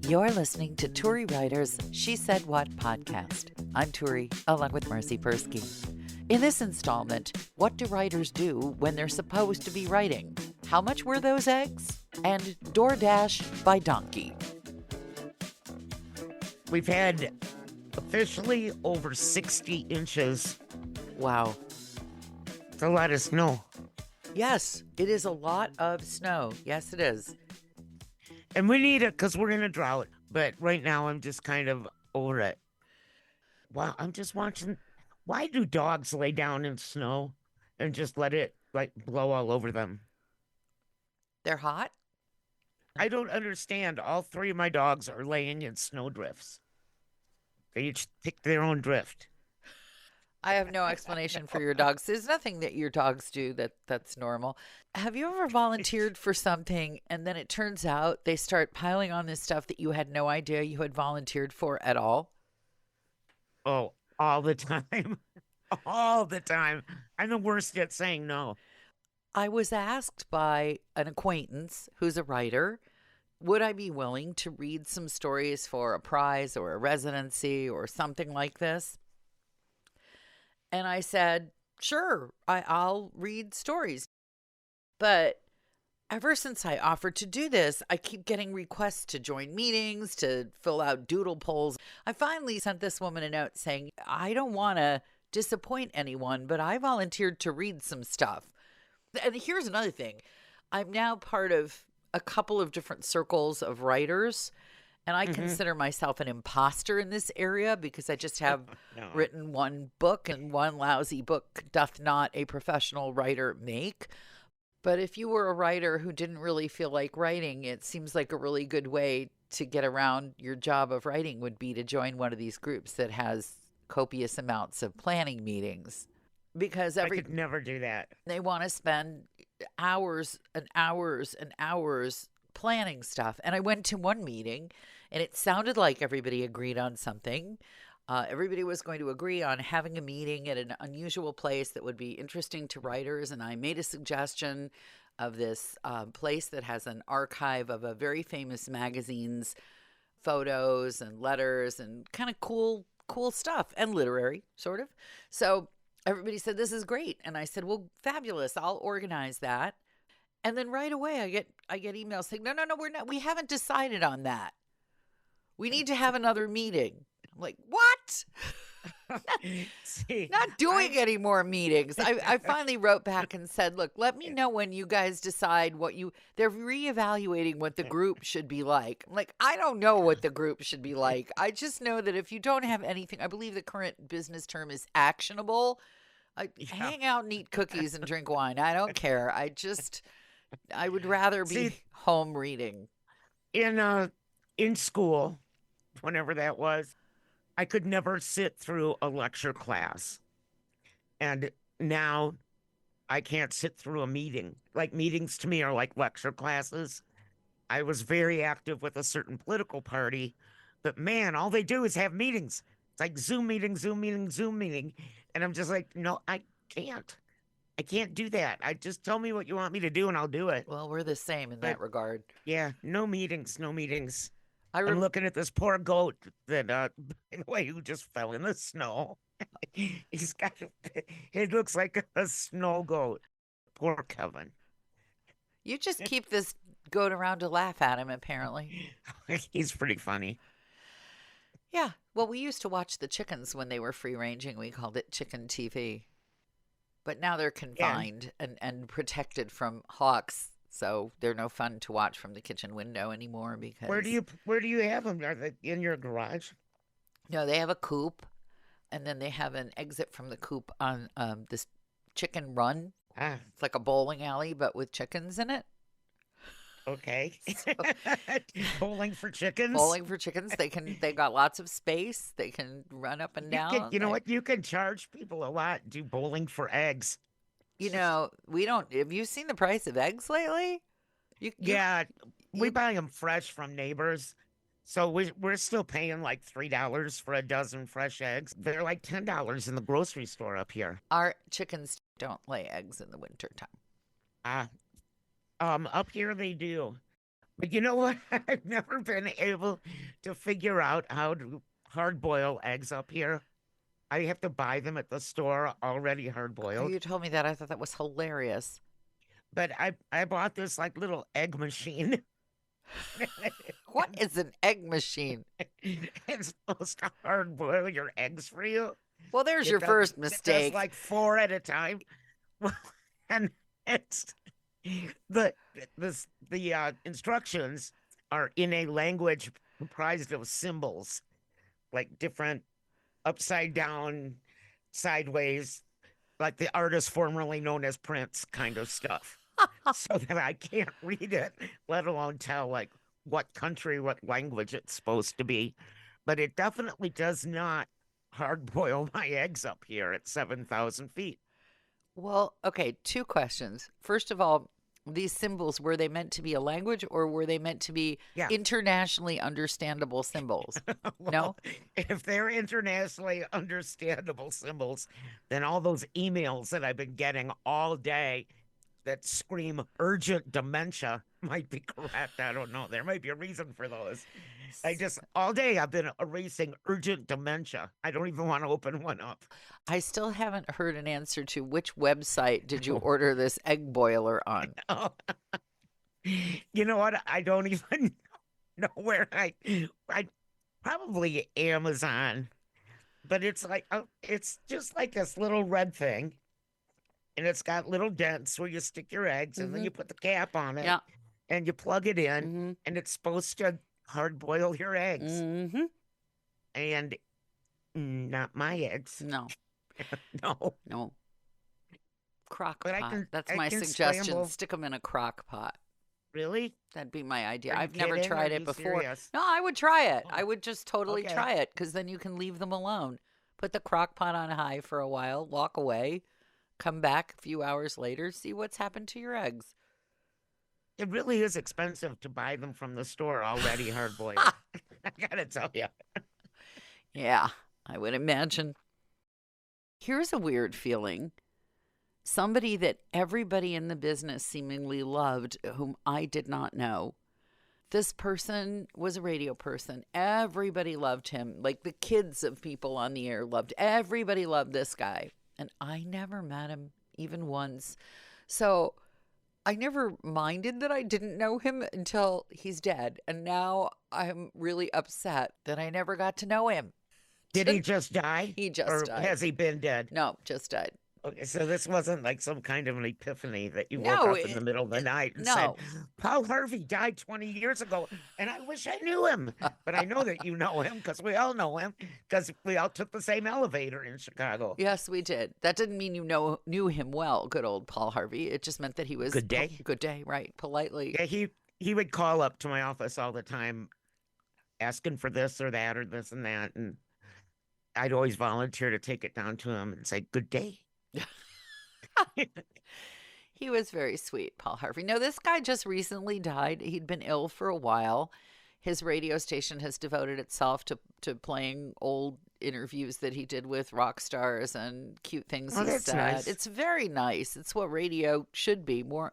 You're listening to Turi Ryder's She Said What podcast. I'm Turi, along with Marci. In this installment, what do writers do when they're supposed to be writing? How much were those eggs? And DoorDash by donkey. We've had officially over 60 inches. Wow. It's a lot of snow. Yes, it is a lot of snow. Yes, it is. And we need it because we're in a drought. But right now, I'm just kind of over it. Wow, I'm just watching. Why do dogs lay down in snow and just let it blow all over them? They're hot? I don't understand. All three of my dogs are laying in snow drifts. They each pick their own drift. I have no explanation for your dogs. There's nothing that your dogs do that's normal. Have you ever volunteered for something and then it turns out they start piling on this stuff that you had no idea you had volunteered for at all? Oh, all the time. All the time. I'm the worst at saying no. I was asked by an acquaintance who's a writer, would I be willing to read some stories for a prize or a residency or something like this? And I said, sure, I'll read stories. But ever since I offered to do this, I keep getting requests to join meetings, to fill out doodle polls. I finally sent this woman a note saying, I don't want to disappoint anyone, but I volunteered to read some stuff. And here's another thing. I'm now part of a couple of different circles of writers. And I consider myself an imposter in this area because I just have written one book, and one lousy book doth not a professional writer make. But if you were a writer who didn't really feel like writing, it seems like a really good way to get around your job of writing would be to join one of these groups that has copious amounts of planning meetings. Because I could never do that. They want to spend hours and hours and hours planning stuff. And I went to one meeting and it sounded like everybody agreed on something. Everybody was going to agree on having a meeting at an unusual place that would be interesting to writers. And I made a suggestion of this place that has an archive of a very famous magazine's photos and letters and kind of cool stuff, and literary, sort of. So everybody said, this is great. And I said, well, fabulous. I'll organize that. And then right away I get emails saying, no, we haven't decided on that. We need to have another meeting. I'm like, what? Not doing any more meetings. I finally wrote back and said, look, let me know when you guys decide they're reevaluating what the group should be like. I'm like, I don't know what the group should be like. I just know that if you don't have anything, I believe the current business term is actionable. Hang out and eat cookies and drink wine. I don't care. I would rather be home reading. In school, whenever that was, I could never sit through a lecture class. And now I can't sit through a meeting. Like, meetings to me are like lecture classes. I was very active with a certain political party, but man, all they do is have meetings. It's like Zoom meeting, Zoom meeting, Zoom meeting. And I'm just like, no, I can't do that. Just tell me what you want me to do and I'll do it. Well, we're the same in that regard. Yeah, no meetings. I'm looking at this poor goat that, by the way, who just fell in the snow. It looks like a snow goat. Poor Kevin. You just keep this goat around to laugh at him, apparently. He's pretty funny. Yeah. Well, we used to watch the chickens when they were free ranging. We called it chicken TV. But now they're confined and protected from hawks. So they're no fun to watch from the kitchen window anymore because... Where do you have them? Are they in your garage? No, they have a coop, and then they have an exit from the coop on this chicken run. It's like a bowling alley, but with chickens in it. Okay. Bowling for chickens? Bowling for chickens. They got lots of space. They can run up and down. You know what? You can charge people a lot. Do bowling for eggs. You know, have you seen the price of eggs lately? We buy them fresh from neighbors. So we're still paying like $3 for a dozen fresh eggs. They're like $10 in the grocery store up here. Our chickens don't lay eggs in the wintertime. Up here they do. But you know what? I've never been able to figure out how to hard boil eggs up here. I have to buy them at the store already hard boiled. You told me that. I thought that was hilarious. But I bought this like little egg machine. What is an egg machine? It's supposed to hard boil your eggs for you. Well, there's It your does, first it does mistake. like four at a time. And it's the the instructions are in a language comprised of symbols, like different upside down, sideways, like the artist formerly known as Prince kind of stuff. So that I can't read it, let alone tell like what country, what language it's supposed to be. But it definitely does not hard boil my eggs up here at 7,000 feet. Well, okay, two questions. First of all, these symbols, were they meant to be a language or were they meant to be Yeah. internationally understandable symbols? Well, No? if they're internationally understandable symbols, then all those emails that I've been getting all day that scream urgent dementia might be correct. I don't know. There might be a reason for those. I just, all day I've been erasing urgent dementia. I don't even want to open one up. I still haven't heard an answer to which website did you order this egg boiler on? Oh, you know what? I don't even know where I probably Amazon, but it's like, it's just like this little red thing. And it's got little dents where you stick your eggs and then you put the cap on it Yeah. and you plug it in Mm-hmm. and it's supposed to hard boil your eggs. Mm-hmm. And not my eggs. No, No. no. Crock But pot. That's I my can suggestion. scramble. Stick them in a crock pot. Really? That'd be my idea. Are you I've never kidding? Are tried it you before. serious? No, I would try it. Oh, I would just totally okay. try it because then you can leave them alone. Put the crock pot on high for a while, walk away, come back a few hours later, see what's happened to your eggs. It really is expensive to buy them from the store already hard boiled. I gotta tell you. Yeah, I would imagine. Here's a weird feeling. Somebody that everybody in the business seemingly loved, whom I did not know. This person was a radio person. Everybody loved him. Like the kids of people on the air loved. Everybody loved this guy. And I never met him even once. So I never minded that I didn't know him until he's dead. And now I'm really upset that I never got to know him. Did he just die? He just Or died. has he been dead? No, just died. Okay, so this wasn't like some kind of an epiphany that you woke No, up in the middle of the night and no. said, Paul Harvey died 20 years ago, and I wish I knew him. But I know that you know him because we all know him because we all took the same elevator in Chicago. Yes, we did. That didn't mean you knew him well, good old Paul Harvey. It just meant that he was Good day. Good day, right? Politely. Yeah, he would call up to my office all the time asking for this or that or this and that. And I'd always volunteer to take it down to him and say, good day. He was very sweet, Paul Harvey. No, this guy just recently died. He'd been ill for a while. His radio station has devoted itself to playing old interviews that he did with rock stars and cute things Oh, he that's said. nice. It's very nice. It's what radio should be. More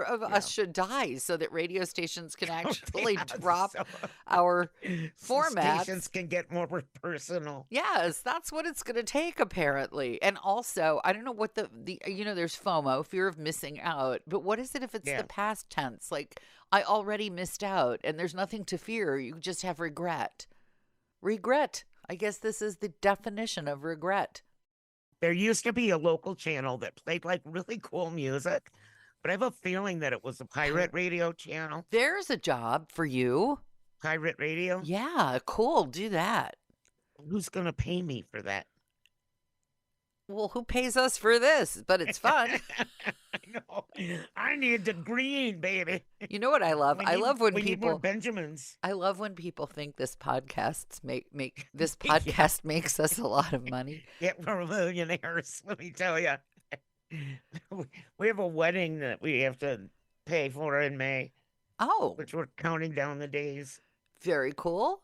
of us should die so that radio stations can actually Yeah, drop so- our so formats. Stations can get more personal. Yes, that's what it's going to take, apparently. And also, I don't know what the there's FOMO, fear of missing out. But what is it if it's Yeah. the past tense? Like, I already missed out and there's nothing to fear. You just have regret. Regret. I guess this is the definition of regret. There used to be a local channel that played like really cool music, but I have a feeling that it was a pirate radio channel. There's a job for you. Pirate radio? Yeah, cool. Do that. Who's going to pay me for that? Well, who pays us for this? But it's fun. I know. I need the green, baby. You know what I love? I love when we need more people Benjamins. I love when people think this make this podcast makes us a lot of money. Yeah, we're millionaires, let me tell you. We have a wedding that we have to pay for in May, Oh, which we're counting down the days. very cool.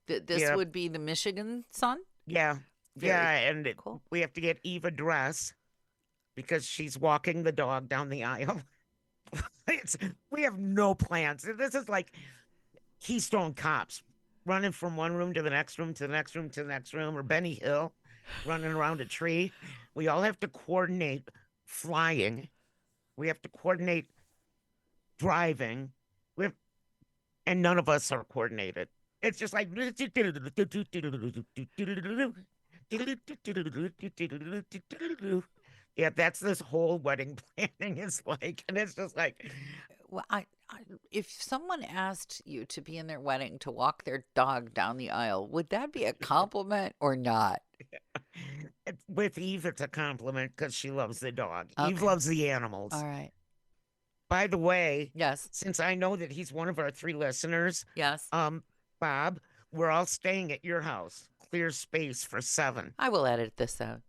This Yeah. would be the Michigan son? Yeah. Very Yeah, and cool. we have to get Eve a dress because she's walking the dog down the aisle. We have no plans. This is like Keystone Cops running from one room to the next room to the next room to the next room, or Benny Hill running around a tree. We all have to coordinate flying. We have to coordinate driving. We have, and none of us are coordinated. It's just like yeah, that's this whole wedding planning is like, and it's just like, Well, if someone asked you to be in their wedding to walk their dog down the aisle, would that be a compliment or not? with Eve, it's a compliment because she loves the dog. Eve Okay. loves the All animals. right. By the way, Yes. since I know that he's one of our 3 listeners, Yes. Bob, we're all staying at your house. Clear space for 7. I will edit this out.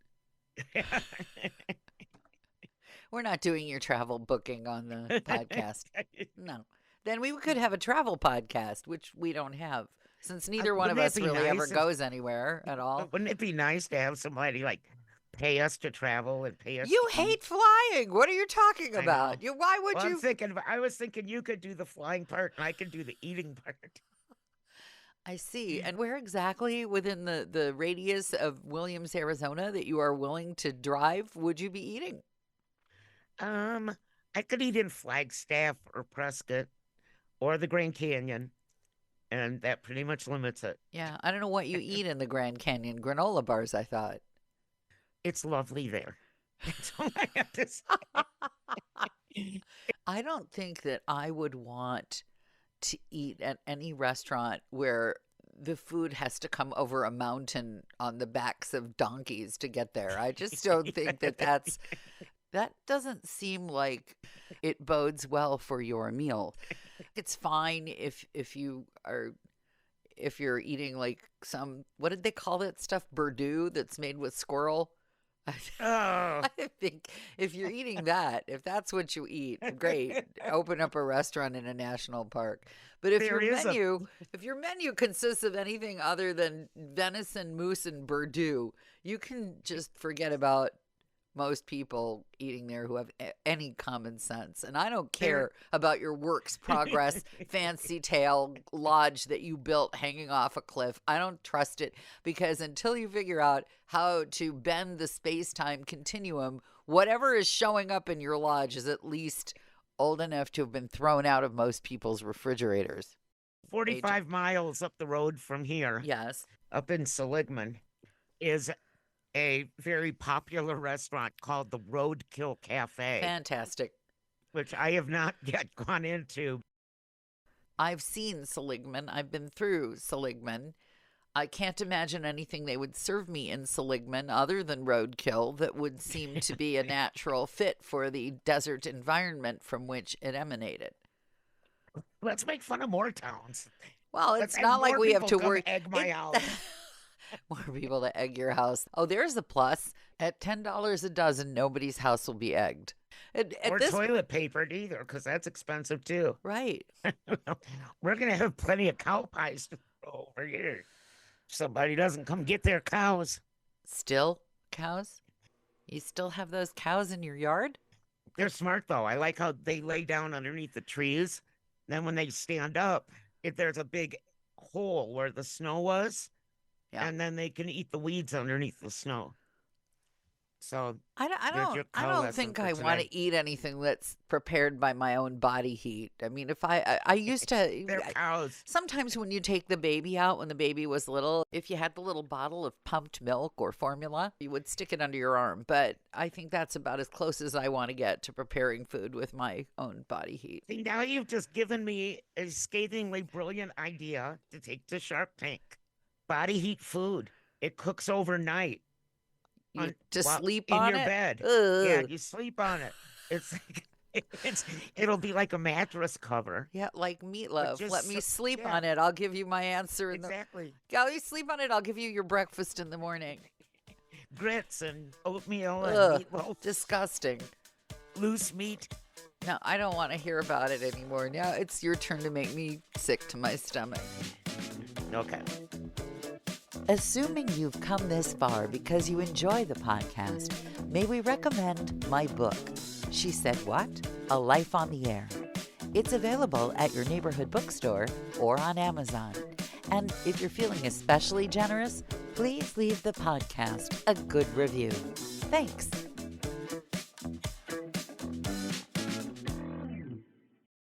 We're not doing your travel booking on the podcast. No. Then we could have a travel podcast, which we don't have, since neither one of Wouldn't it us be really ever nice if- goes anywhere at all. Wouldn't it be nice to have somebody like pay us to travel and pay us? You to hate eat? flying. What are you talking I about? know. Why would Well, you? I was thinking you could do the flying part and I could do the eating part. I see. And where exactly within the radius of Williams, Arizona that you are willing to drive would you be eating? I could eat in Flagstaff or Prescott or the Grand Canyon, and that pretty much limits it. Yeah, I don't know what you eat in the Grand Canyon. Granola bars, I thought. It's lovely there. That's all I have to say. I don't think that I would want to eat at any restaurant where the food has to come over a mountain on the backs of donkeys to get there. I just don't think that doesn't seem like it bodes well for your meal. It's fine if you're eating like some, what did they call that stuff? Burdu that's made with squirrel. Oh, I think if you're eating that, if that's what you eat, great. Open up a restaurant in a national park. But if There your is if your menu consists of anything other than venison, moose, and burdu, you can just forget about most people eating there who have any common sense. And I don't care about your works progress fancy tale lodge that you built hanging off a cliff. I don't trust it, because until you figure out how to bend the space-time continuum, whatever is showing up in your lodge is at least old enough to have been thrown out of most people's refrigerators. 45 miles up the road from here, Yes. up in Seligman, is a very popular restaurant called the Roadkill Cafe, Fantastic. which I have not yet gone into. I've seen Seligman. I've been through Seligman. I can't imagine anything they would serve me in Seligman other than roadkill that would seem to be a natural fit for the desert environment from which it emanated. Let's make fun of more towns. Well, Let's it's have not like more we have people to come worry. egg my house. More people to egg your house. Oh, there's a plus. At $10 a dozen, nobody's house will be egged. At Or this, toilet paper either, because that's expensive too. right. We're going to have plenty of cow pies to throw over here. Somebody doesn't come get their cows. Still cows? You still have those cows in your yard? They're smart, though. I like how they lay down underneath the trees. Then when they stand up, if there's a big hole where the snow was, Yeah. and then they can eat the weeds underneath the snow. So I There's your I cow don't lesson think for I want today. to eat anything that's prepared by my own body heat. I mean, if I used to, they're cows. sometimes when you take the baby out, when the baby was little, if you had the little bottle of pumped milk or formula, you would stick it under your arm. But I think that's about as close as I want to get to preparing food with my own body heat. See, now you've just given me a scathingly brilliant idea to take to Shark Tank. Body heat food. It cooks overnight. You to while- sleep in on your it? bed. Ugh. Yeah, you sleep on it. It'll be like a mattress cover. Yeah, like meatloaf. just Let me so- sleep yeah. on it. I'll give you my answer. Exactly. Let me sleep on it. I'll give you your breakfast in the morning. Grits and oatmeal Ugh. and meatloaf, Disgusting. loose meat. No, I don't want to hear about it anymore. Now it's your turn to make me sick to my stomach. Okay. Assuming you've come this far because you enjoy the podcast, may we recommend my book, She Said What? A Life on the Air. It's available at your neighborhood bookstore or on Amazon. And if you're feeling especially generous, please leave the podcast a good review. Thanks.